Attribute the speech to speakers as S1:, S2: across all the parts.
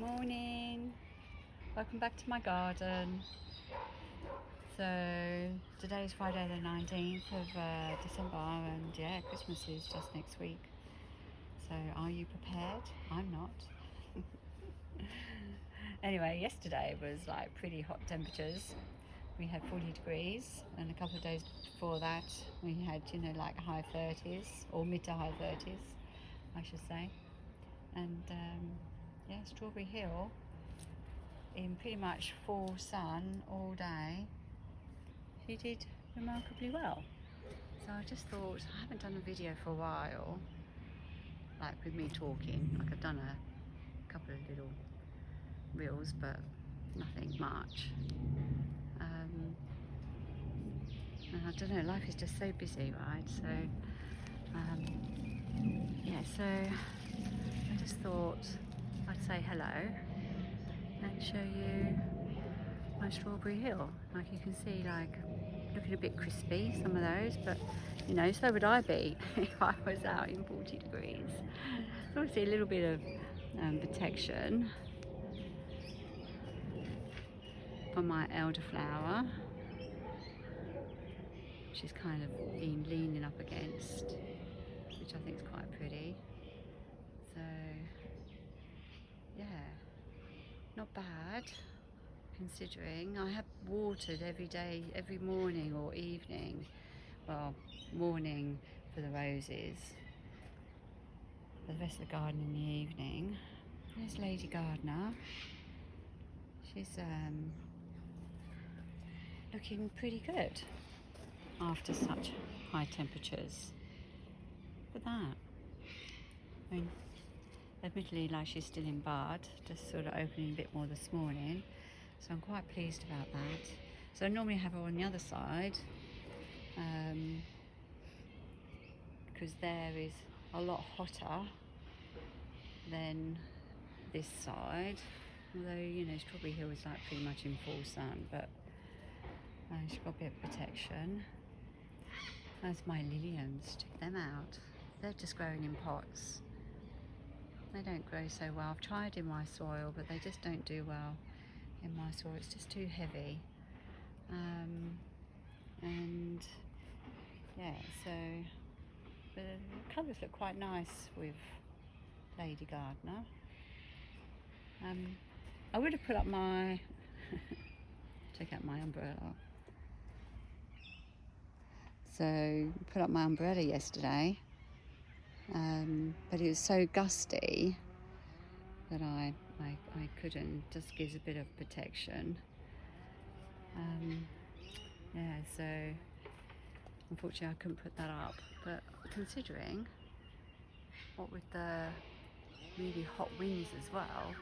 S1: Morning, welcome back to my garden. So today is Friday the 19th of December, and yeah, Christmas is just next week. So are you prepared? I'm not. Anyway, yesterday was like pretty hot temperatures. We had 40 degrees, and a couple of days before that we had, like high 30s or mid to high 30s, I should say. And yeah, Strawberry Hill in pretty much full sun all day, she did remarkably well. So I just thought, I haven't done a video for a while, like with me talking. Like I've done a couple of little reels, but nothing much. And I don't know, life is just so busy, right? So yeah, so I just thought I'd say hello and show you my Strawberry Hill. Like you can see, like looking a bit crispy, some of those, but so would I be if I was out in 40 degrees. So obviously a little bit of protection on my elderflower, which is kind of been leaning up against, which I think is quite pretty. So yeah, not bad considering. I have watered every day, every morning or evening. Well, morning for the roses, for the rest of the garden in the evening. There's Lady Gardener. She's looking pretty good after such high temperatures. Look at that. I mean, admittedly, like she's still in bud, just sort of opening a bit more this morning. So I'm quite pleased about that. So I normally have her on the other side, because there is a lot hotter than this side. Although, Strawberry Hill is like pretty much in full sun, but she's got a bit of protection. There's my liliums, check them out. They're just growing in pots. They don't grow so well. I've tried in my soil, but they just don't do well in my soil. It's just too heavy. And yeah, so the colours look quite nice with Lady Gardener. I would have put up my check out my umbrella. So put up my umbrella yesterday, but it was so gusty that I couldn't. Just gives a bit of protection. Yeah, so unfortunately I couldn't put that up, but considering what with the really hot winds as well,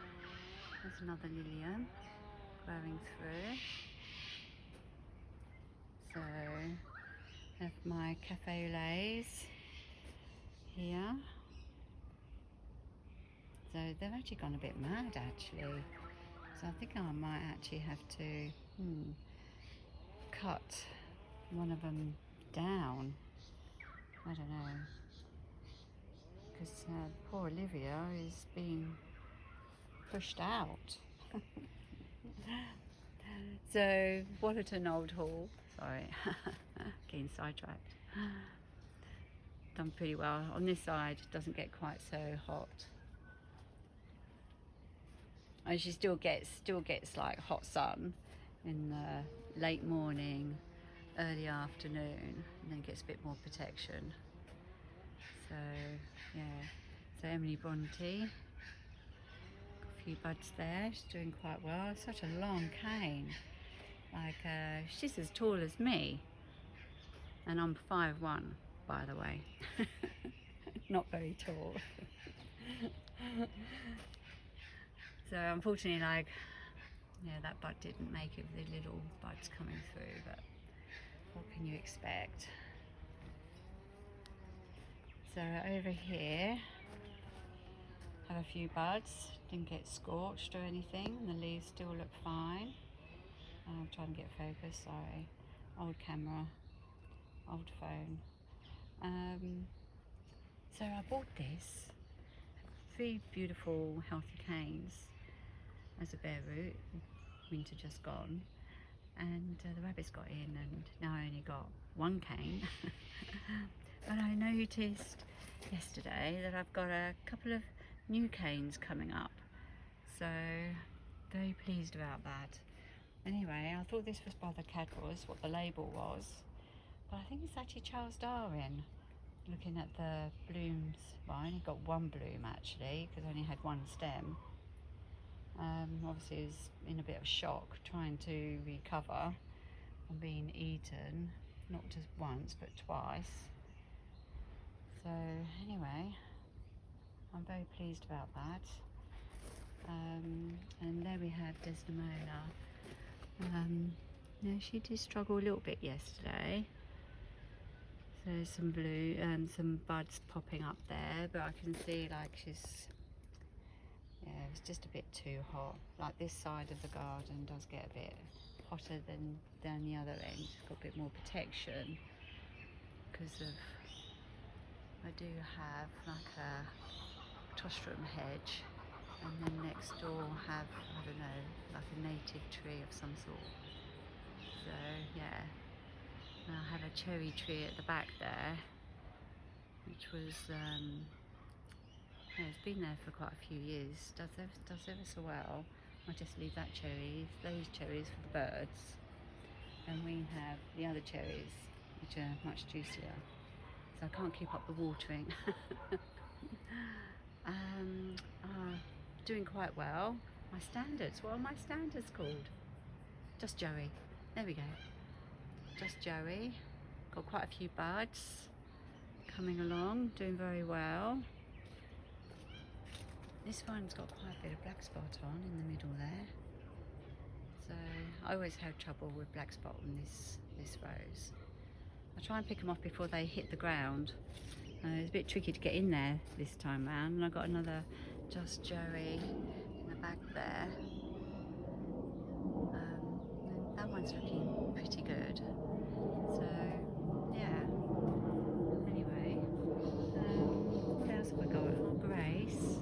S1: there's another lilium growing through. So I have my cafe au laits here. So they've actually gone a bit mad actually. So I think I might actually have to cut one of them down. I don't know. Because poor Olivia is being pushed out. So Wallerton Old Hall, sorry, getting sidetracked. Done pretty well. On this side it doesn't get quite so hot. And she still gets like hot sun in the late morning, early afternoon, and then gets a bit more protection. So yeah, so Emily Bronte, a few buds there, she's doing quite well. It's such a long cane, like she's as tall as me, and I'm 5'1", by the way. Not very tall. So unfortunately, like, yeah, that bud didn't make it with the little buds coming through, but what can you expect? So over here, have a few buds, didn't get scorched or anything, and the leaves still look fine. I'm trying to get focus, sorry. Old camera, old phone. So I bought this, 3 beautiful healthy canes, as a bare root, winter just gone, and the rabbits got in, and now I only got one cane. But I noticed yesterday that I've got a couple of new canes coming up, so very pleased about that. Anyway, I thought this was by the Cadbois, what the label was, but I think it's actually Charles Darwin. Looking at the blooms, well, I only got one bloom actually because I only had one stem. Obviously I was in a bit of shock trying to recover from being eaten, not just once but twice. So anyway, I'm very pleased about that. And there we have Desdemona. She did struggle a little bit yesterday. So some blue, some buds popping up there, but I can see like it was just a bit too hot. Like this side of the garden does get a bit hotter than down the other end. It's got a bit more protection because of, I do have like a tostrum hedge, and then next door have, I don't know, like a native tree of some sort. So yeah. And I have a cherry tree at the back there, which was, it's been there for quite a few years, does ever so well. I just leave that those cherries for the birds, and we have the other cherries, which are much juicier, so I can't keep up the watering. Doing quite well. My standards, what are my standards called? Just Joey, there we go. Just Joey, got quite a few buds coming along, doing very well. This one's got quite a bit of black spot on in the middle there. So I always have trouble with black spot on this rose. I try and pick them off before they hit the ground. It's a bit tricky to get in there this time round, and I've got another Just Joey in the back there. That one's looking pretty good. So yeah. Anyway, what else have we got? Oh, Grace.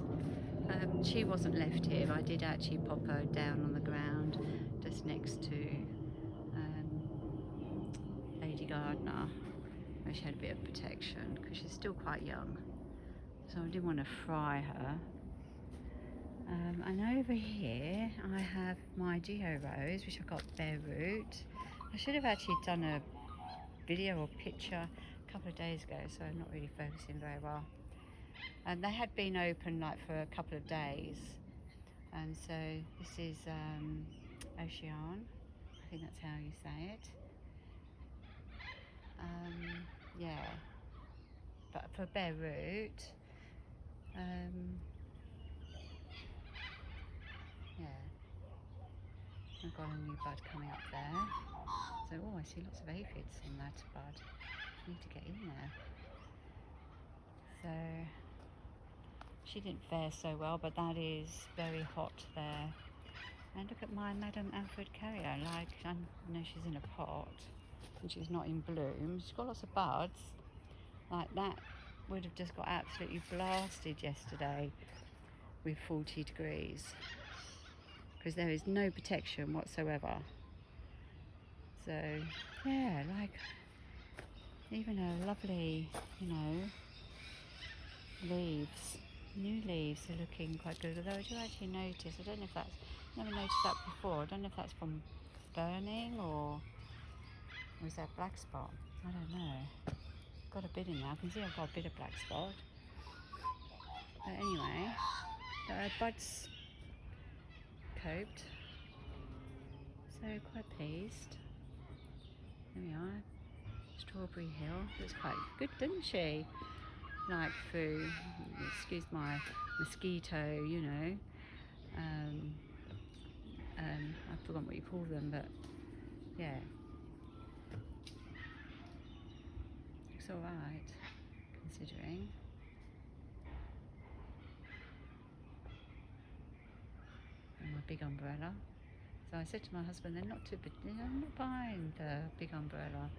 S1: She wasn't left here, but I did actually pop her down on the ground just next to Lady Gardner, where she had a bit of protection because she's still quite young. So I didn't want to fry her. And over here I have my Geo Rose, which I got bare root. I should have actually done a video or picture a couple of days ago, so I'm not really focusing very well. And they had been open like for a couple of days, and so this is Ocean, I think that's how you say it. Yeah, but for bare root, yeah, I've got a new bud coming up there. So, oh, I see lots of aphids on that bud. I need to get in there. So, she didn't fare so well, but that is very hot there. And look at my Madame Alfred Carrier. Like, I know she's in a pot and she's not in bloom. She's got lots of buds. Like that would have just got absolutely blasted yesterday with 40 degrees. Because there is no protection whatsoever. So yeah, like even a lovely, leaves, new leaves are looking quite good. Although I do actually notice, I don't know if that's, never noticed that before. I don't know if that's from burning or is that black spot? I don't know. Got a bit in there. I can see I've got a bit of black spot. But anyway, buds coped, so quite pleased. There we are. Strawberry Hill looks quite good, doesn't she? Like through, excuse my mosquito, I've forgotten what you call them, but yeah, looks alright considering. And my big umbrella. So I said to my husband, they're not too big, I'm not buying the big umbrella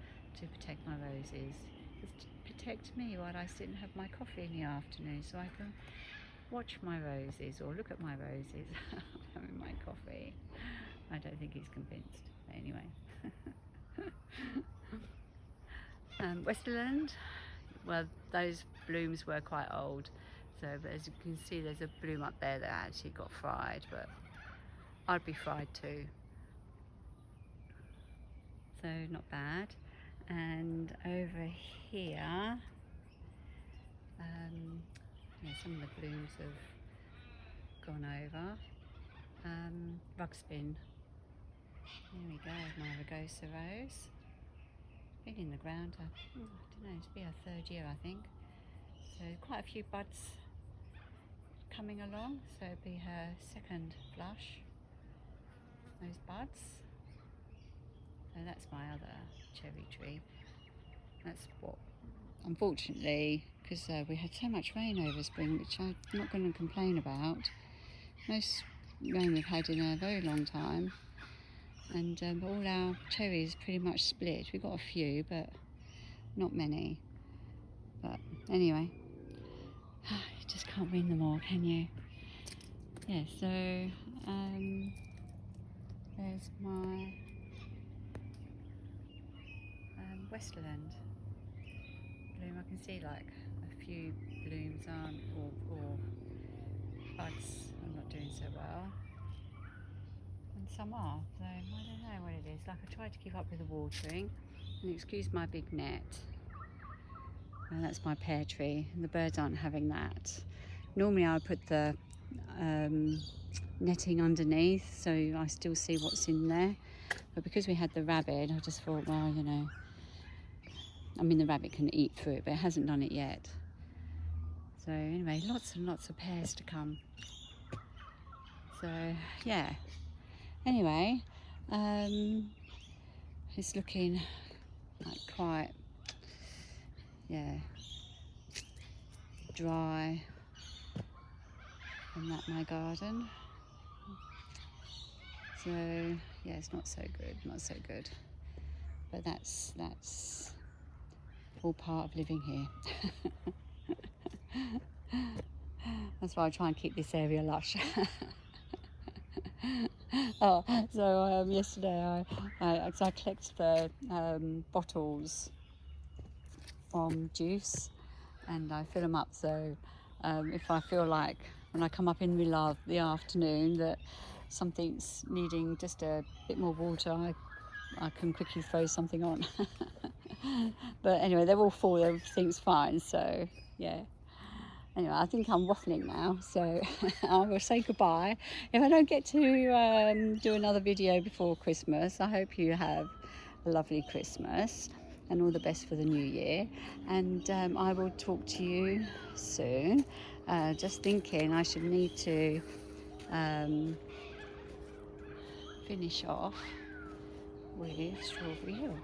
S1: to protect my roses. It's to protect me while I sit and have my coffee in the afternoon, so I can watch my roses or look at my roses. I'm having my coffee. I don't think he's convinced. But anyway. Westerland, well, those blooms were quite old. So, but as you can see, there's a bloom up there that actually got fried, but I'd be fried too. So not bad. And over here, yeah, some of the blooms have gone over. Rugspin. There we go, my Rugosa rose. Been in the ground, I don't know, it's been our 3rd year I think. So quite a few buds coming along, so it'll be her 2nd flush, those buds. So that's my other cherry tree. That's what, unfortunately, because we had so much rain over spring, which I'm not going to complain about. Most rain we've had in a very long time, and all our cherries pretty much split. We got a few, but not many. But anyway, you just can't win them all, can you? Yeah. So there's my Westerland bloom. I can see like a few blooms aren't, or buds are not doing so well, and some are. So I don't know what it is. Like, I tried to keep up with the watering, and excuse my big net. And that's my pear tree, and the birds aren't having that. Normally I would put the netting underneath so I still see what's in there, but because we had the rabbit, I just thought, well, you know, I mean, the rabbit can eat through it, but it hasn't done it yet. So anyway, lots and lots of pears to come. So yeah, anyway, it's looking like quite, yeah, dry in that my garden. So yeah, it's not so good, not so good. But that's all part of living here. That's why I try and keep this area lush. Oh, so yesterday I collect the bottles from juice, and I fill them up. So if I feel like when I come up in the middle of the afternoon that something's needing just a bit more water, I can quickly throw something on. But anyway, they're all full, everything's fine. So yeah. Anyway, I think I'm waffling now, so I will say goodbye. If I don't get to do another video before Christmas, I hope you have a lovely Christmas and all the best for the new year. And I will talk to you soon. Just thinking I should need to finish off with Strawberry Hill.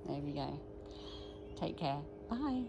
S1: There we go. Take care. Bye.